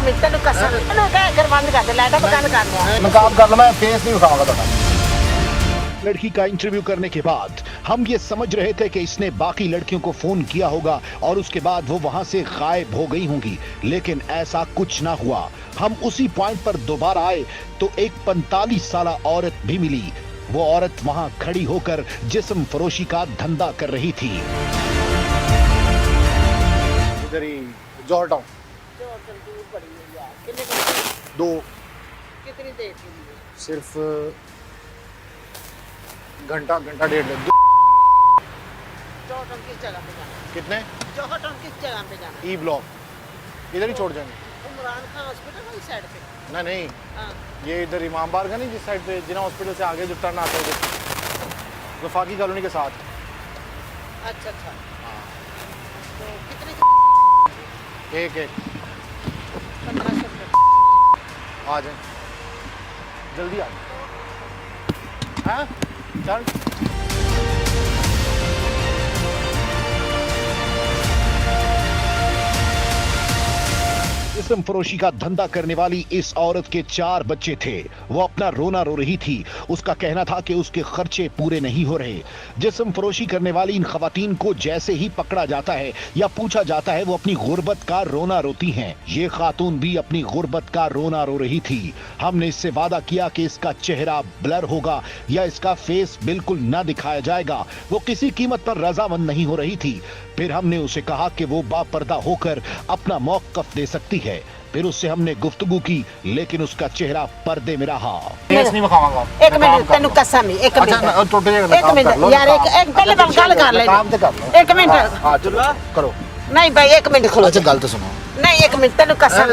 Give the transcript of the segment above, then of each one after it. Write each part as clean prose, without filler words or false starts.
Minute तेन कसम ना कह घर बंद कर दे लाइट बंद कर दे नकाब कर लो, मैं फेस नहीं दिखाऊंगा तुम्हारा। लड़की का इंटरव्यू करने के बाद हम ये समझ रहे थे कि इसने बाकी लड़कियों को फोन किया होगा और उसके बाद वो वहां से गायब हो गई होंगी, लेकिन ऐसा कुछ ना हुआ। हम उसी पॉइंट पर दोबारा आए तो एक 45 साल औरत भी मिली। वो औरत वहां खड़ी होकर जिस्म फरोशी का धंधा कर रही थी। इधर ही जौहर टाउन। दो कितनी देर के लिए? सिर्फ घंटा डेढ़ लग। जौहर किस जगह पे जाना? कितने? जौहर किस जगह पे जाना? ई ब्लॉक इधर ही छोड़ जाएंगे। उमरान खान हॉस्पिटल वाली साइड पे? नहीं हाँ। ये इधर इमाम बार का नहीं, जिस साइड पे जिना हॉस्पिटल से आगे जो टर्न आता है वफाकी कॉलोनी के साथ। अच्छा अच्छा। हाँ। तो कितने? एक 1500 आ जाए, जल्दी आ जाए। हाँ चल। जिस्म फरोशी का धंधा करने वाली इस औरत के 4 बच्चे थे। वो अपना रोना रो रही थी। उसका कहना था कि उसके खर्चे पूरे नहीं हो रहे। जिस्म फरोशी करने वाली इन खवातीन को जैसे ही पकड़ा जाता है या पूछा जाता है, वो अपनी गुर्बत का रोना रोती हैं। ये खातून भी अपनी गुर्बत का रोना रो रही थी। हमने इससे वादा किया कि इसका चेहरा ब्लर होगा या इसका फेस बिल्कुल न दिखाया जाएगा। वो किसी कीमत पर रजामंद नहीं हो रही थी। फिर हमने उसे कहा कि वो बापर्दा होकर अपना मौक़िफ़ दे सकती है। फिर उससे हमने गुफ्तगू की, लेकिन उसका चेहरा पर्दे में रहा। फेस नहीं दिखाऊंगा। एक मिनट तेन कसम ही एक मिनट। अच्छा टोटे एक मिनट यार, एक पहले गल कर ले। काम तो कर लो। एक मिनट। हाँ चलो करो। नहीं भाई एक मिनट खलो। अच्छा गल तो सुनो। नहीं एक मिनट तेन कसम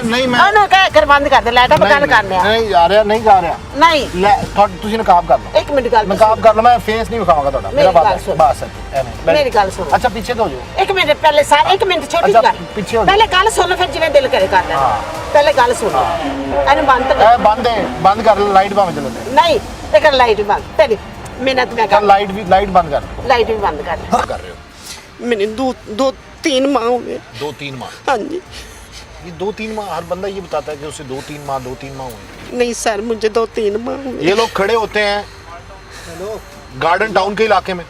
नहीं मैं ਉਹਨੂੰ ਕਹਿ ਘਰ ਬੰਦ ਕਰ ਦੇ ਲਾਈਟਾਂ ਬਗਾਨ ਕਰਨੇ ਆ नहीं जा रहा नहीं जा रहा। ਨਹੀਂ ਲੈ ਤੁਸੀਂ ਨਕਾਬ ਕਰ ਲਓ। ਇੱਕ ਮਿੰਟ ਗੱਲ ਨਕਾਬ ਕਰ ਲਓ, ਮੈਂ ਫੇਸ ਨਹੀਂ ਵਿਖਾਵਾਂਗਾ ਤੁਹਾਡਾ। ਮੇਰੀ ਮੇਰਾ ਗੱਲ ਸੁਣ। ਬਸ ਹੈ ਐਵੇਂ। ਮੇਰੀ ਗੱਲ ਸੁਣ। ਅੱਛਾ ਪਿੱਛੇ ਤੋਂ ਹੋ ਜਾਓ। ਇੱਕ ਮਿੰਟ ਪਹਿਲੇ ਸਾਰੇ ਇੱਕ ਮਿੰਟ ਛੋਟੀ ਅੱਛਾ, ਗੱਲ ਪਿੱਛੇ ਹੋ ਜਾ। ਪਹਿਲੇ ਗੱਲ ਸੁਣ ਫਿਰ ਜਿਵੇਂ ਦਿਲ ਕਰੇ ਕਰ ਲੈ। ਹਾਂ। ਪਹਿਲੇ ਗੱਲ ਸੁਣ ਇਹਨੂੰ ਬੰਦ ਇਹ ਬੰਦ ਕਰ ਲਓ, ਲਾਈਟ ਭਾਵੇਂ ਚਲੋ ਤੇ। ਨਹੀਂ ਤੇ ਕਰ ਲਾਈਟ ਬੰਦ ਤੇਰੀ ਮਿਹਨਤ ਮੈਂ ਚੱਲ ਕਰ ਲਾਈਟ ਬੰਦ ਕਰ ਲਓ। ਲਾਈਟ ਵੀ ਬੰਦ ਕਰ ਲੈ। कर रहे हो मैंने दो तीन माह हुए। 2-3 माह? हाँ जी। ये 2-3 माह हर बंदा ये बताता है कि उसे 2-3 माह हुए। नहीं सर मुझे 2-3 माह हुए। ये लोग खड़े होते हैं गार्डन टाउन के इलाके में,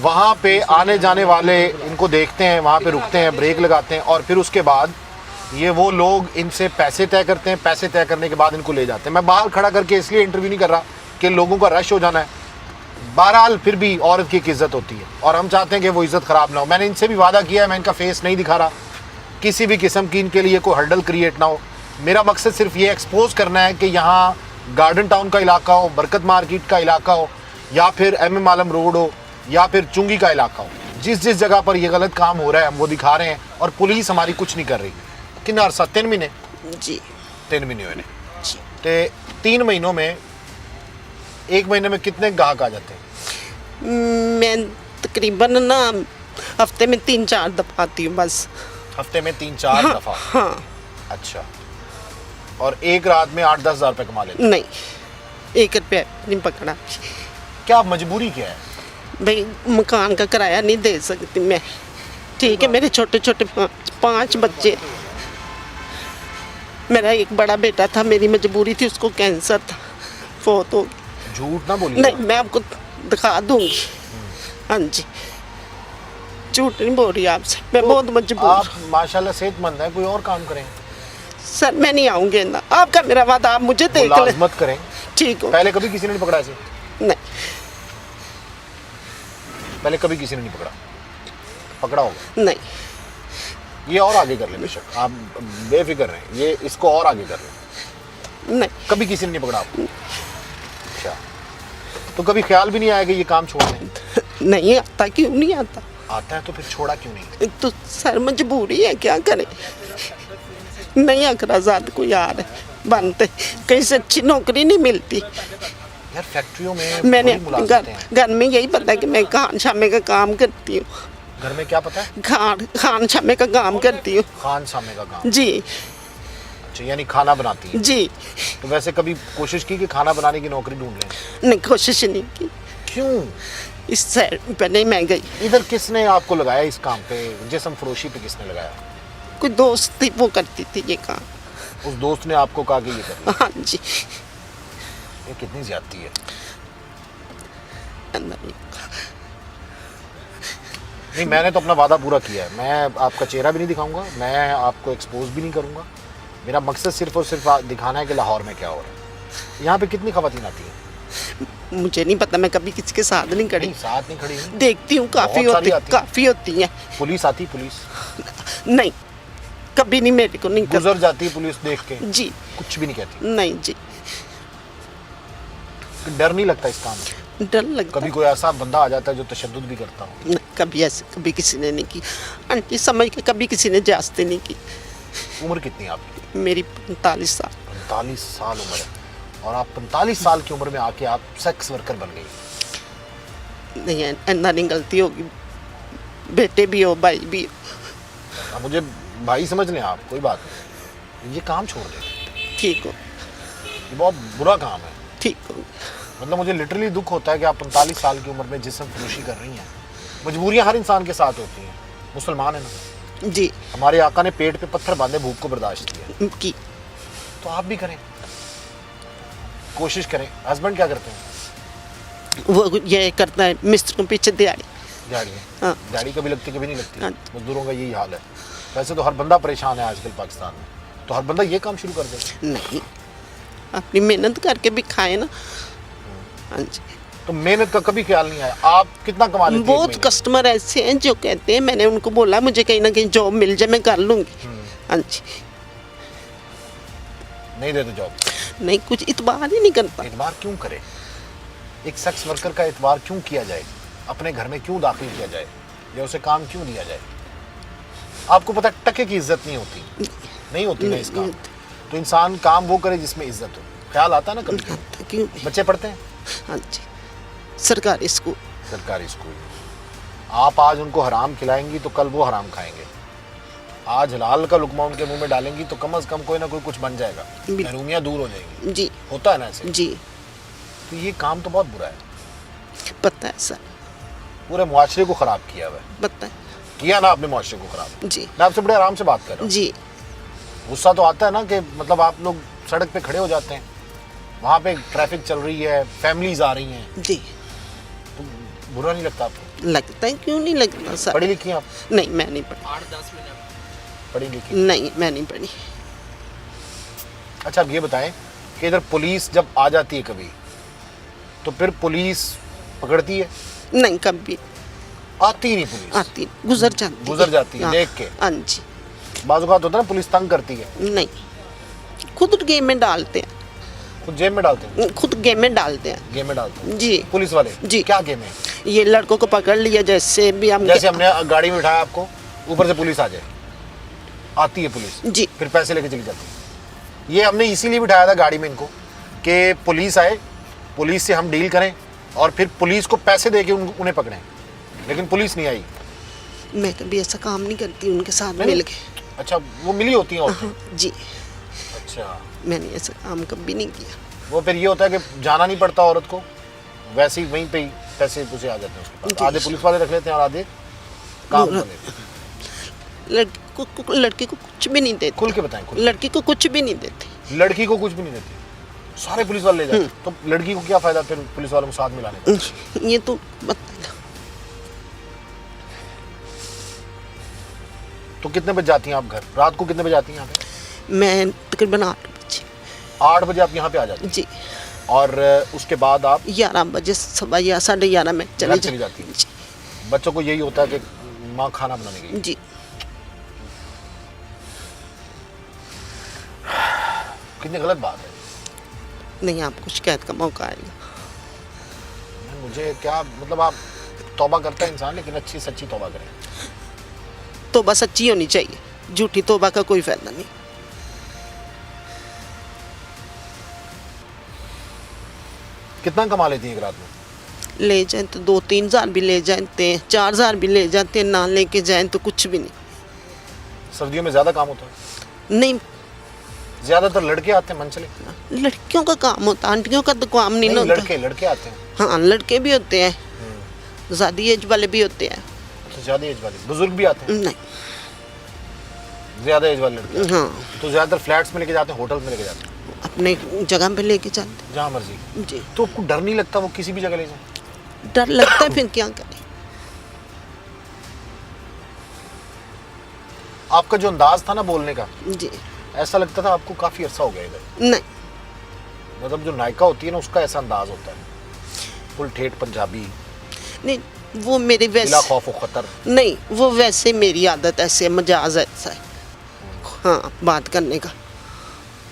वहाँ पे आने जाने वाले इनको देखते हैं, वहाँ पे रुकते हैं, ब्रेक लगाते हैं और फिर उसके बाद ये वो लोग इनसे पैसे तय करते हैं। पैसे तय करने के बाद इनको ले जाते हैं। मैं बाहर खड़ा करके इसलिए इंटरव्यू नहीं कर रहा कि लोगों का रश हो जाना है। बहरहाल फिर भी औरत की एक इज्जत होती है और हम चाहते हैं कि वो इज्जत ख़राब ना हो। मैंने इनसे भी वादा किया है, मैं इनका फेस नहीं दिखा रहा, किसी भी किस्म की इनके लिए कोई हर्डल क्रिएट ना हो। मेरा मकसद सिर्फ ये एक्सपोज करना है कि यहाँ गार्डन टाउन का इलाका हो, बरकत मार्केट का इलाका हो या फिर MM आलम रोड हो या फिर चुंगी का इलाका हो, जिस जगह पर ये गलत काम हो रहा है हम वो दिखा रहे हैं और पुलिस हमारी कुछ नहीं कर रही। कितना अर्सा? 3 महीने जी 3 महीने हुए तो 3 महीनों में 1 महीने में कितने ग्राहक आ जाते हैं? मैं तकरीबन ना हफ्ते में 3-4 दफा आती हूँ बस। हफ्ते में 3-4 दफा? हाँ। अच्छा। और एक रात में 8-10 हज़ार रुपये कमा लेते? नहीं 1 रुपया नहीं पकड़ा। क्या मजबूरी क्या है? भाई मकान का किराया नहीं दे सकती मैं। ठीक है, मेरे छोटे छोटे 5 बच्चे। मेरा एक बड़ा बेटा था, मेरी मजबूरी थी, उसको कैंसर था, फोत हो गया। झूठ ना बोलिए। नहीं मैं आपको दिखा दूंगी। हाँ जी झूठ नहीं बोल रही आपसे, मैं बहुत मजबूर। आप माशाल्लाह सेहतमंद हैं, कोई और काम करें। सर मैं नहीं आऊँगी ना, आपका मेरा वादा, आप मुझे देख ले। मुलाजमत करें। ठीक हो? पहले कभी किसी ने नहीं पकड़ा ऐसे? नहीं पहले कभी किसी ने नहीं पकड़ा? पकड़ा होगा? नहीं ये और आगे कर ले बेशक, आप बेफिक्र रहें, ये इसको और आगे कर लें। नहीं कभी किसी ने नहीं पकड़ा आपको? अच्छा, तो कभी ख्याल भी नहीं आया कि ये काम छोड़ दें? नहीं आता। क्यों नहीं आता? आता है तो फिर छोड़ा क्यों नहीं? तो सर मजबूरी है, क्या करें। नहीं अखराजात को यार बनते, कहीं से अच्छी नौकरी नहीं मिलती। यार फैक्ट्रियों में मैंने बड़ी मुलाजिमतें हैं। घर में यही पता है कि मैं खान शामे का काम करती हूँ। घर में क्या पता है? खान शामे का काम करती हूँ। खान सामे का काम? जी। अच्छा, यानी खाना बनाती है? जी। तो वैसे कभी कोशिश की कि खाना बनाने की नौकरी ढूंढ लें? नहीं कोशिश नहीं की। क्यों? इस साइड पे नहीं मैं गई। इधर किसने आपको लगाया इस काम पे? जिस्म फरोशी पे किसने लगाया? कोई दोस्त थी वो करती थी ये काम। उस दोस्त ने आपको कहा कि ये कर। हाँ जी। ये कितनी ज्यादती है। नहीं, मैंने तो अपना वादा पूरा किया है। मैं आपका चेहरा भी नहीं दिखाऊंगा, मैं आपको एक्सपोज भी नहीं करूंगा। मेरा मकसद सिर्फ और सिर्फ दिखाना है कि लाहौर में क्या हो रहा है। यहाँ पे कितनी खवातीन आती हैं? मुझे नहीं पता, मैं कभी किसी के साथ नहीं खड़ी। नहीं, साथ नहीं खड़ी हुई। देखती हूँ काफी बहुत सारी होती, आती हैं। काफी होती हैं। पुलिस आती, पुलिस नहीं, कभी नहीं, मेरे को नहीं गुजर जाती है पुलिस देख के, जी। कुछ भी नहीं कहती। नहीं जी। डर नहीं लगता इस काम से? डर लगता कभी कोई ऐसा बंदा आ जाता है जो तशद्दुद भी करता हो? नहीं, कभी ऐसे कभी किसी ने नहीं की। आंटी समझ के कभी किसी ने जास्ती नहीं की। उम्र कितनी है आपकी? मेरी 45 साल। 45 साल उम्र है और आप 45 साल की उम्र में आके आप सेक्स वर्कर बन गई। नहीं, ऐसा नहीं, गलती होगी। बेटे भी हो, भाई भी हो। अब मुझे भाई समझ लें आप, कोई बात नहीं, ये काम छोड़ दें। ठीक हो, ये बहुत बुरा काम है। ठीक हो। मतलब मुझे लिटरली दुख होता है कि आप 45 साल की उम्र में जिस्म फरोशी कर रही हैं। मजबूरियां हर इंसान के साथ होती हैं, मुसलमान है ना जी। हमारे आका ने पेट पे पत्थर बांधे भूख को बर्दाश्त किया, की तो आप भी करें, कोशिश करें। हस्बैंड क्या करते हैं? वो ये करता है मिस्टर को पीछे दिहाड़ी। दिहाड़ी हाँ। दिहाड़ी कभी लगती कभी नहीं लगती। हाँ। मजदूरों का यही हाल है। वैसे तो हर बंदा परेशान है आजकल पाकिस्तान में, तो हर बंदा ये काम शुरू कर दे। नहीं, अपनी मेहनत करके भी खाए ना। हाँ जी। तो मेहनत का कभी ख्याल नहीं आया? आप कितना कमा लेती हैं एक बहुत महीने? कस्टमर ऐसे हैं जो कहते हैं, मैंने उनको बोला मुझे कहीं ना कहीं जॉब मिल जाए, मैं कर लूंगी। हाँ जी। नहीं देते जॉब? नहीं, कुछ इतबार ही नहीं करता। इतबार क्यों करे? एक सेक्स वर्कर का इतबार क्यों किया जाए? अपने घर में क्यों दाखिल किया जाए या उसे काम क्यों दिया जाए? आपको पता है टके की इज्जत नहीं होती, नहीं होती ना इस काम। तो इंसान काम वो करे जिसमें इज्जत हो। ख्याल आता ना कभी? क्यों? बच्चे पढ़ते हैं हाँ जी, सरकारी स्कूल। सरकारी स्कूल। आप आज उनको हराम खिलाएंगी तो कल वो हराम खाएंगे। आज हलाल का लुकमा उनके मुंह में डालेंगी तो कम से कम कोई ना कोई कुछ बन जाएगा, महरूमियाँ दूर हो जाएंगी। जी। होता है ना ऐसे? जी। तो ये काम तो बहुत बुरा है, पता है सर, पूरे मुआशरे को खराब किया हुआ है। पता है। किया ना आपने मुआशरे को खराब। जी। मैं आपसे बड़े आराम से बात कर रहा हूँ। जी। गुस्सा तो आता है ना कि मतलब आप लोग सड़क पे खड़े हो जाते हैं, वहाँ पे ट्रैफिक चल रही है, फैमिलीज आ रही हैं, जी। तो बुरा नहीं लगता आपको? लगता है, क्यों नहीं लगता सर। पढ़ी लिखी हैं आप? नहीं, मैं नहीं पढ़ी। 8-10 मिनट। पढ़ी लिखी? नहीं, मैं नहीं पढ़ी। अच्छा, आप ये बताएं कि इधर पुलिस जब आ जाती है कभी, तो फिर पुलिस पकड़ती है? नहीं, कभी आती नहीं पुलिस? आती, गुजर जाती। गुजर जाती है हाँ, देख के? हाँ जी। बाज़ औक़ात होता है ना पुलिस तंग करती है, नहीं, खुद गेम में डालते हैं। खुद जेब में डालते हैं? खुद गेम में डालते हैं। गेम में डालते हैं जी। पुलिस वाले? जी। क्या गेम है? ये लड़कों को पकड़ लिया, जैसे भी हम जैसे हमने गाड़ी में बिठाया आपको, ऊपर से पुलिस आ जाए, आती है पुलिस, जी। फिर पैसे लेके चली जाती है। ये हमने इसीलिए बिठाया था गाड़ी में इनको कि पुलिस आए, पुलिस से हम डील करें और फिर पुलिस को पैसे दे के उन्हें पकड़ें, लेकिन पुलिस नहीं आई। मैं कभी ऐसा काम नहीं करती उनके साथ नहीं? मिल के। अच्छा, वो मिली होती हैं औरतें? हाँ, जी। अच्छा, मैंने ऐसा काम कभी नहीं किया। वो फिर ये होता है कि जाना नहीं पड़ता औरत को, वैसे ही वहीं पे ही पैसे उसे आ जाते हैं उसके पास। जी। आधे पुलिस वाले रख लेते हैं और आधे काम कर लेते हैं। लड़की को कुछ भी नहीं देते। खुल के बताएं, खुल। लड़की को कुछ भी नहीं देते। लड़की को कुछ भी नहीं देते, सारे पुलिस वाले ले जाते हैं। तो लड़की को क्या फायदा फिर पुलिस वालों को साथ मिलाने का? ये तो बता। तो कितने बजे जाती हैं आप घर? रात को कितने बजे आती हैं यहाँ पे? मैं तकरीबन 8 बजे। 8 बजे आप यहाँ पे आ जाती हैं? जी। और उसके बाद आप 11 बजे, 11:30 में घर चली जाती हैं? जी। बच्चों को यही होता है कि माँ खाना बनाने गई। जी। कितनी गलत बात है। नहीं, आपको शिकायत का मौका आएगा। मुझे क्या मतलब, आप तौबा करता है इंसान, लेकिन अच्छी सच्ची तौबा करें। तौबा सच्ची होनी चाहिए, झूठी तौबा का कोई फायदा नहीं। कितना कमा लेती हैं एक रात में? ले जाएं तो 2-3 हज़ार भी ले जाते हैं, 4 हज़ार भी ले जाते हैं, ना लेके जाएं तो कुछ भी नहीं। सर्दियों में ज़्यादा काम होता है? नहीं, ज़्यादातर लड़के आते हैं, मन चले। लड़कियों का काम होता, आंटियों का तो काम नहीं होता। लड़के आते हैं। हाँ, लड़के भी होते हैं, ज़्यादा एज वाले भी होते हैं। अच्छा, ज़्यादा एज वाले बुजुर्ग भी आते हैं? नहीं, ज्यादा एज वाले लड़के? हाँ, तो ज्यादातर फ्लैट्स में लेके जाते हैं, होटल में लेके जाते हैं? अपने जगह पे लेके जाते जहाँ मर्जी। जी। तो आपको डर नहीं लगता वो किसी भी जगह ले जाए? डर लगता है, फिर क्या करें। आपका जो अंदाज था ना बोलने का, जी। ऐसा लगता था आपको काफी अरसा हो गया इधर। नहीं मतलब जो नायका होती है ना उसका ऐसा अंदाज होता है, फुल ठेठ पंजाबी, नहीं, वो मेरे बिला वैसे खौफ व खतर। नहीं, वो वैसे मेरी आदत ऐसे मजाज ऐसा है, हाँ, बात करने का।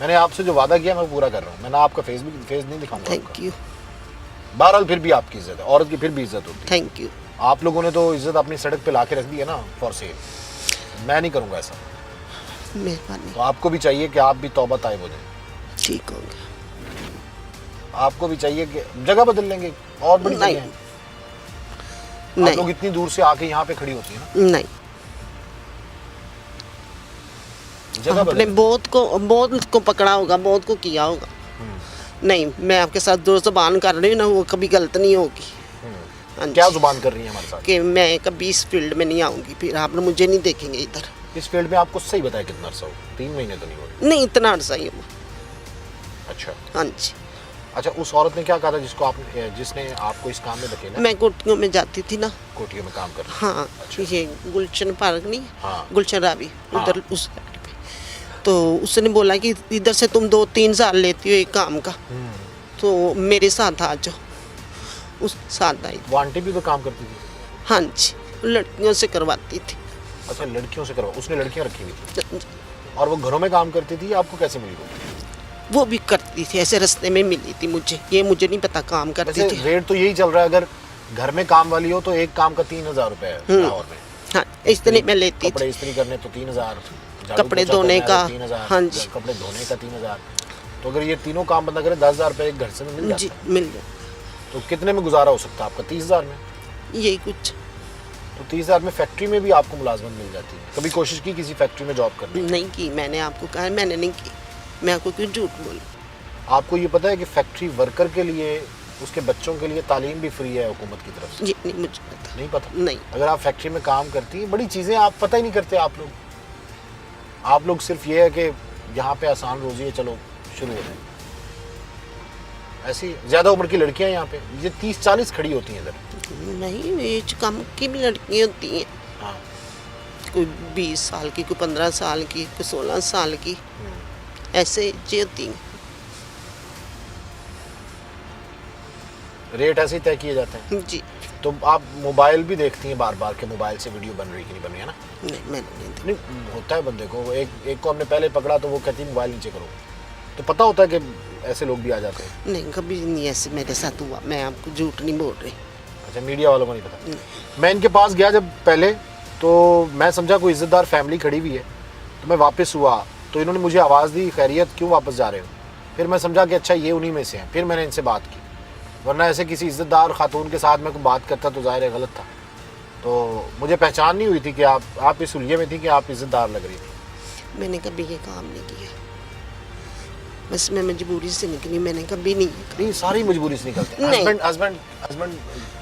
मैंने आपसे जो वादा किया मैं पूरा कर रहा हूँ। मैंने आपका फेस नहीं दिखाऊंगा थैंक आपका। यू, बहरहाल फिर भी आपकी इज्जत है, औरत की फिर भी इज्जत होती है। Thank you. आप लोगों ने तो इज्जत अपनी सड़क पे लाके रख दी है ना फॉर सेल। मैं नहीं करूँगा ऐसा। मेहरबानी, तो आपको भी चाहिए कि आप भी तौबा ताइब हो जाए। ठीक हो गया। आपको भी चाहिए कि जगह बदल लेंगे और बड़ी नहीं, जगह है। आप लोग नहीं, इतनी दूर से आके यहाँ पे खड़ी होती है ना, नहीं, जगह आपने बदल। बहुत को पकड़ा होगा, बहुत को किया होगा। नहीं, मैं आपके साथ जो ज़ुबान कर रही हूँ ना, वो कभी गलत नहीं होगी। हाँ जी। क्या जुबान कर रही है हमारे साथ? कि मैं कभी इस फील्ड में नहीं आऊँगी, फिर आप मुझे नहीं देखेंगे इधर। इस फील्ड में आपको सही बताया कितना अरसा हो? 3 महीने तो नहीं हो रहे? नहीं, इतना अर्सा ही हुआ। अच्छा हाँ जी। अच्छा, उस औरत ने क्या कहा था जिसने आपको इस काम में धकेला? मैं कोटियों में जाती थी ना। कोटियों में काम कर रही? हाँ, ये गुलशन पार्क नहीं, हाँ। गुलशन रावी, हाँ। उधर उस साइड पे। तो उसने बोला कि इधर से तुम 2-3 साल लेती हो एक काम का, तो मेरे साथ आ जाओ। उस साथ आई। वो आंटी भी तो काम करती थी? हाँ जी, लड़कियों से करवाती थी। अच्छा, लड़कियों से करवा, उसने लड़कियां रखी हुई थी और वो घरों में काम करती थी। आपको कैसे मिली वो भी करती थी, ऐसे रास्ते में मिली थी मुझे, ये मुझे नहीं पता, काम करती वैसे थी। रेट तो यही चल रहा है, अगर घर में काम वाली हो तो एक काम का 3000 रुपए है लाहौर में। हाँ, इतने में लेती कपड़े थी। इस्त्री करने तो 3000, झाड़ू कपड़े पोछा धोने करना है का, 3000, हाँ जी। कपड़े धोने का 3000। तो अगर ये तीनों काम बंदा करे 10,000 रुपए एक घर से मिल जी, जाता है। मिल गया। तो कितने में गुजारा हो सकता है आपका? 30,000 में? यही कुछ। तो 30,000 में फैक्ट्री में भी आपको मुलाजमत मिल जाती है। कभी कोशिश की किसी फैक्ट्री में जॉब करने? नहीं की, मैंने आपको कहा है, मैंने नहीं की। मैं आपको क्यों झूठ बोलूं? आपको ये पता है कि फैक्ट्री वर्कर के लिए, उसके बच्चों के लिए तालीम भी फ्री है हुकूमत की तरफ से? ये नहीं मुझे पता। नहीं पता? नहीं। अगर आप फैक्ट्री में काम करती हैं, बड़ी चीज़ें आप पता ही नहीं करते। आप लोग सिर्फ ये है कि यहाँ पे आसान रोजी है, चलो शुरू हो जाए। ऐसी ज़्यादा उम्र की लड़कियाँ यहाँ पे ये 30-40 खड़ी होती हैं इधर। नहीं, एज कम की भी लड़कियाँ होती हैं, हाँ। कोई 20 साल की, कोई 15 साल की, कोई 16 साल की, ऐसे एजें होती हैं। रेट ऐसे ही तय किए जाते हैं? जी। तो आप मोबाइल भी देखती हैं बार बार के मोबाइल से वीडियो बन रही कि नहीं बन रही है ना? नहीं, मैंने नहीं देखा। नहीं, होता है बंदे को। एक को हमने पहले पकड़ा तो वो कहती मोबाइल नीचे करो, तो पता होता है कि ऐसे लोग भी आ जाते हैं। नहीं, कभी नहीं ऐसे मेरे साथ हुआ, मैं आपको झूठ नहीं बोल रही। अच्छा, मीडिया वालों को नहीं पता? मैं इनके पास गया जब पहले, तो मैं समझा कोई इज्जतदार फैमिली खड़ी हुई है, तो मैं वापस हुआ तो इन्होंने मुझे आवाज़ दी, खैरियत, क्यों वापस जा रहे हो? फिर मैं समझा कि अच्छा ये उन्हीं में से हैं। फिर मैंने इनसे बात की, वरना ऐसे किसी इज्जतदार खातून के साथ मैं कोई बात करता तो ज़ाहिर है गलत था। तो मुझे पहचान नहीं हुई थी कि आप इस हुलिये में थी कि आप इज्जतदार लग रही थी। मैंने कभी ये काम नहीं किया, बस मैं मजबूरी से निकली, मैंने कभी नहीं ये नहीं, सारी मजबूरी से निकलते हैं। नहीं। हस्बैंड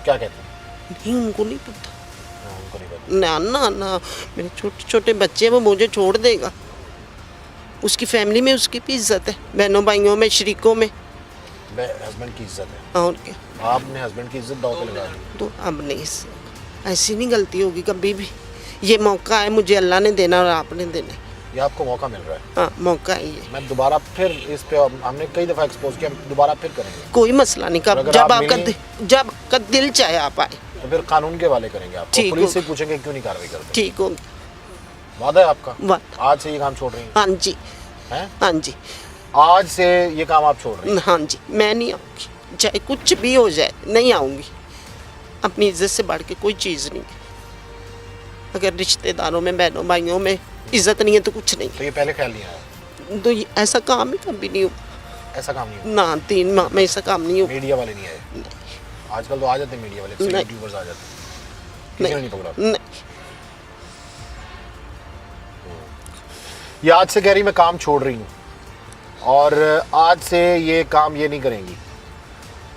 क्या कहते हैं? नहीं, उनको नहीं पता। हाँ, उनको नहीं पता। ना, मेरे छोटे छोटे बच्चे, वो मुझे छोड़ देगा। उसकी फैमिली में उसकी भी इज्जत है, बहनों भाइयों में, शरीकों में। हस्बैंड की इज्जत है, और क्या। आपने हस्बैंड की इज्जत दांव पे लगा दी। तो अब नहीं, ऐसी नहीं गलती होगी कभी भी। ये मौका है मुझे, अल्लाह ने देना और आपने देना। ये आपको मौका मिल रहा है। हाँ, मौका है ये। मैं दोबारा फिर इस पे, हमने कई दफ़ा एक्सपोज किया, दोबारा फिर करेंगे। कोई मसला नहीं, और कब अगर जब आप आपका जब का दिल चाहे आप आए। तो फिर कानून के हवाले करेंगे आप, ठीक पुलिस से हो। पूछेंगे क्यों नहीं कार्रवाई करते। ठीक हो। वादा है आपका? वादा। आज से ये काम छोड़ रही हैं? हाँ जी, हैं? हाँ जी, आज से ये काम आप छोड़ रही हैं? हाँ जी। मैं नहीं आऊँगी, चाहे कुछ भी हो जाए, नहीं आऊँगी। अपनी इज्जत से बढ़ के कोई चीज़ नहीं है। अगर रिश्तेदारों में, बहनों भाइयों में इज्जत नहीं है तो कुछ नहीं तो ये पहले ख्याल नहीं आया? है। तो ऐसा काम ही कभी नहीं हुआ ऐसा काम नहीं हुआ? ना, 3 माह में ऐसा काम नहीं हुआ। मीडिया वाले नहीं आए? आजकल तो आ जाते हैं मीडिया वाले, नहीं। यूट्यूबर्स आ जाते हैं। किसी ने नहीं पकड़ा? नहीं, ये आज से कह रही मैं काम छोड़ रही हूँ और आज से ये काम ये नहीं करेंगी,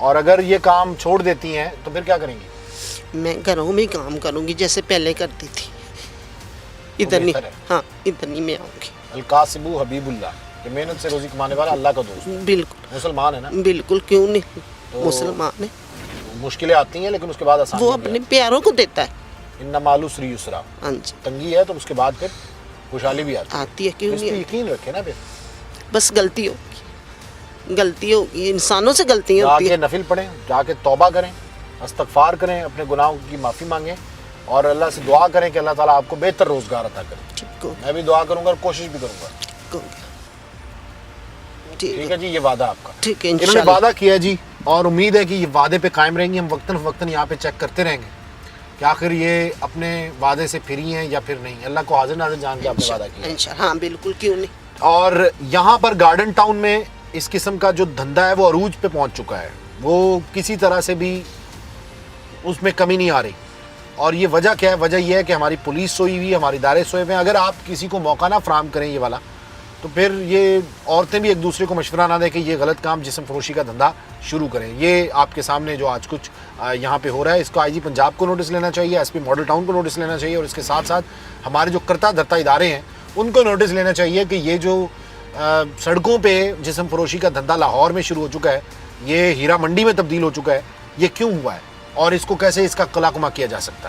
और अगर ये काम छोड़ देती हैं तो फिर क्या करेंगी? मैं घरों में ही काम करूँगी जैसे पहले करती थी। इधर नहीं, बेहतर है। हाँ इधर नहीं मैं आऊँगी। अलकासिबू हबीबुल्लाह, कि मेहनत से रोजी कमाने वाला अल्लाह का दोस्त, बिल्कुल मुसलमान है ना। बिल्कुल, क्यों नहीं, मुसलमान है मुश्किलें आती हैं लेकिन उसके बाद आसानी वो अपने प्यारों को देता है। इन्ना मालू श्री युसरा, हाँ जी तंगी है तो उसके बाद फिर खुशहाली भी आती आती है, है। क्यों इस पे नहीं, यकीन रखे ना, फिर बस गलती होगी, गलती होगी, इंसानों से गलती होती जाके है। नफिल पढ़ें, जाके तौबा करें, इस्तगफार करें, अपने गुनाहों की माफ़ी मांगें और अल्लाह से दुआ करें कि अल्लाह ताला आपको बेहतर रोज़गार अता करे। ठीक हो मैं भी दुआ करूंगा और कोशिश भी करूंगा। ठीक हो गया। ठीक ठीक है जी, ये वादा आपका। ठीक है, इन्होंने इंशाल्लाह। वादा किया जी और उम्मीद है कि ये वादे पे कायम रहेंगे। हम वक्तन फ़वक्तन यहाँ पे चेक करते रहेंगे कि आखिर ये अपने वादे से फिरी हैं या फिर नहीं। अल्लाह को हाजिर नाज़िर जान के आपने वादा किया। इंशाल्लाह, हाँ बिल्कुल, क्यों नहीं। और यहाँ पर गार्डन टाउन में इस किस्म का जो धंधा है वो अरूज पे पहुँच चुका है, वो किसी तरह से भी उसमें कमी नहीं आ रही। और ये वजह क्या है? वजह यह है कि हमारी पुलिस सोई हुई है, हमारे इदारे सोए हुए हैं। अगर आप किसी को मौका ना फराम करें ये वाला, तो फिर ये औरतें भी एक दूसरे को मशवरा ना दें कि ये गलत काम जिस्म फरोशी का धंधा शुरू करें। ये आपके सामने जो आज कुछ यहाँ पे हो रहा है, इसको आईजी पंजाब को नोटिस लेना चाहिए, एसपी मॉडल टाउन को नोटिस लेना चाहिए और इसके साथ साथ हमारे जो करता धरता इदारे हैं उनको नोटिस लेना चाहिए कि ये जो सड़कों पे जिस्म फरोशी का धंधा लाहौर में शुरू हो चुका है, ये हीरा मंडी में तब्दील हो चुका है, ये क्यों हुआ है और इसको कैसे इसका कलाकुमा किया जा सकता है।